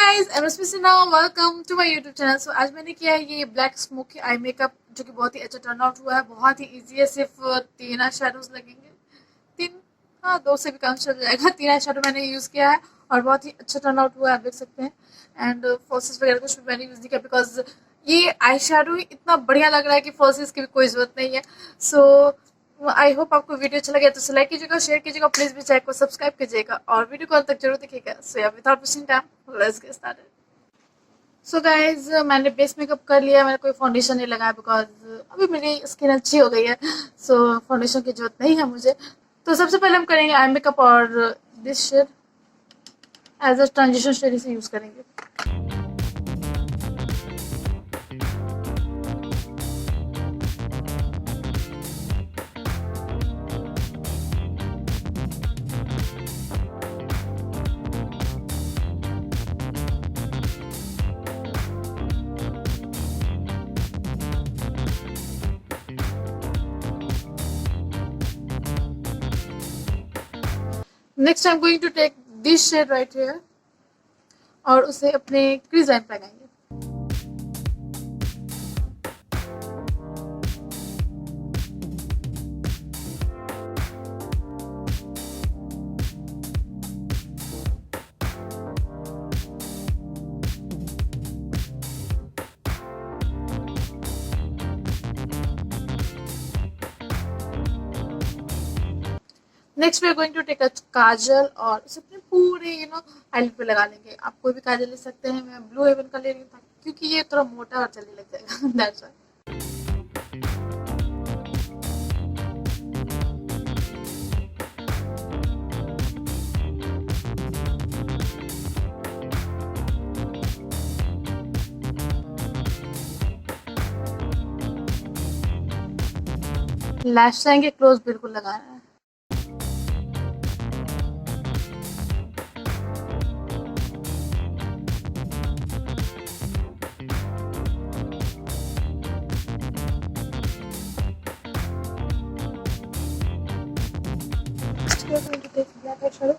Guys, I am Rashmi Sinha, welcome to my YouTube channel. So आज मैंने किया है ये ब्लैक स्मोकी आई मेकअप, जो कि बहुत ही अच्छा टर्न आउट हुआ है। बहुत ही इजी है, सिर्फ 3 आई शेडोज लगेंगे। 3, हाँ 2 से भी काम चल जाएगा। 3 आई शेडो मैंने यूज़ किया है और बहुत ही अच्छा टर्न आउट हुआ है, आप देख सकते हैं। एंड फॉसेस वगैरह कुछ भी मैंने यूज़ नहीं किया, बिकॉज ये आई शेडो इतना बढ़िया लग रहा है कि फॉसेस की भी कोई ज़रूरत नहीं है। सो आई होप आपको वीडियो अच्छा लगे तो लाइक कीजिएगा, शेयर कीजिएगा, प्लीज भी चैनल को सब्सक्राइब कीजिएगा और वीडियो को अंत तक जरूर देखिएगा। सो या without wasting time, let's get started. So guys, मैंने बेस मेकअप कर लिया, मैंने कोई फाउंडेशन नहीं लगाया बिकॉज अभी मेरी स्किन अच्छी हो गई है। सो फाउंडेशन की जरूरत नहीं है मुझे। तो सबसे पहले हम करेंगे आई मेकअप और this shade as a transition shade इसे यूज करेंगे। Next I am going to take this shade right here और उसे अपने क्रीज लाइन पे लगाएंगे। Next we are going to take a kajal और उसे अपने पूरे आईलिड पे लगा लेंगे। आप कोई भी काजल ले सकते हैं, मैं ब्लू हेवन का ले रही हूँ क्योंकि ये थोड़ा मोटा और जल्दी लग जाएगा। That's why. लैश लाइन के क्लोज बिल्कुल लगाना है। We are going to take black eyeshadow.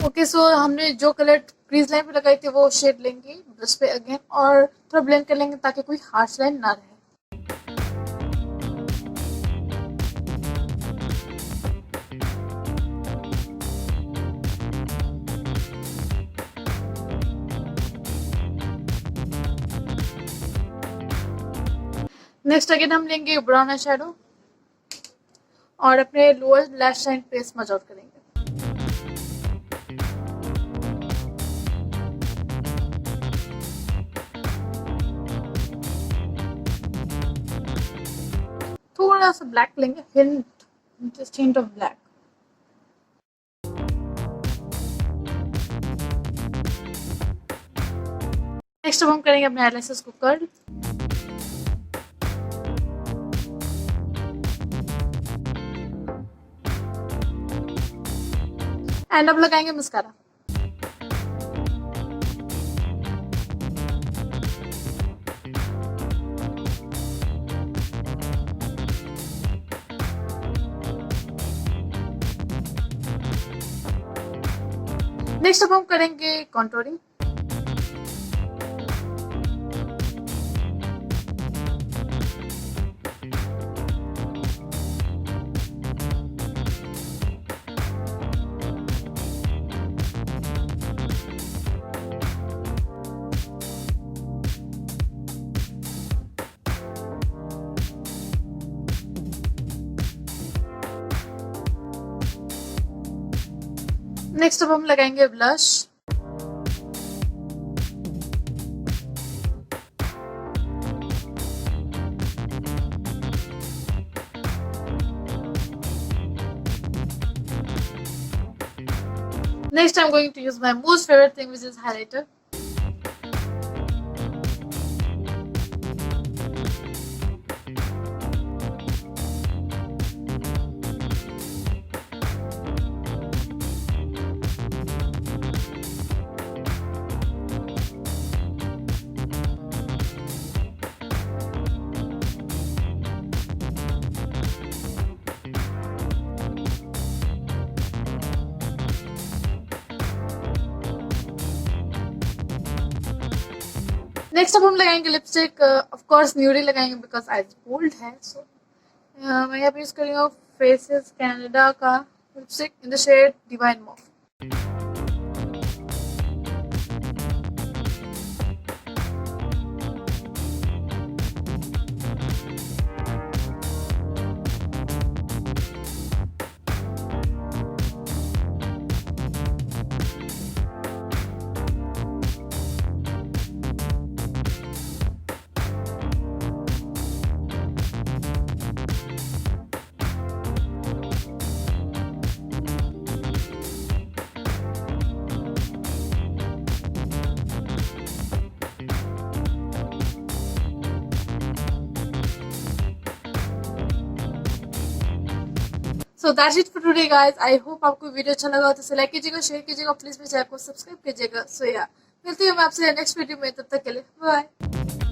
Okay, so हमने जो कलर क्रीज लाइन पे लगाई थी वो शेड लेंगे ब्रश पे अगेन और थोड़ा ब्लेंड कर लेंगे ताकि कोई हार्श लाइन ना रहे। नेक्स्ट अगेन हम लेंगे ब्राउन आई शेडो और अपने लोअर लैश लाइन पे स्मज आउट करेंगे। थोड़ा सा ब्लैक लेंगे, just hint of black. Next अब हम करेंगे अपने आईलैशेस को कर्ल। एंड अब लगाएंगे मस्कारा। नेक्स्ट अब हम करेंगे कॉन्टोरिंग। नेक्स्ट अब हम लगाएंगे blush. Next I'm going to use my most favorite thing, which is highlighter. Next अब हम लगाएंगे लिपस्टिक, ऑफ कोर्स न्यूडी लगाएंगे बिकॉज आज बोल्ड है। सो मैं यहाँ पे यूज कर रही हूँ फेसेस कनाडा का lipstick in the shade divine mauve. So that's it for today guys. I hope आपको वीडियो अच्छा लगा हो तो इसे लाइक कीजिएगा, शेयर कीजिएगा, प्लीज मेरे चैनल को सब्सक्राइब कीजिएगा। सो या मिलती हूँ मैं आपसे नेक्स्ट वीडियो में, तब तक के लिए बाय।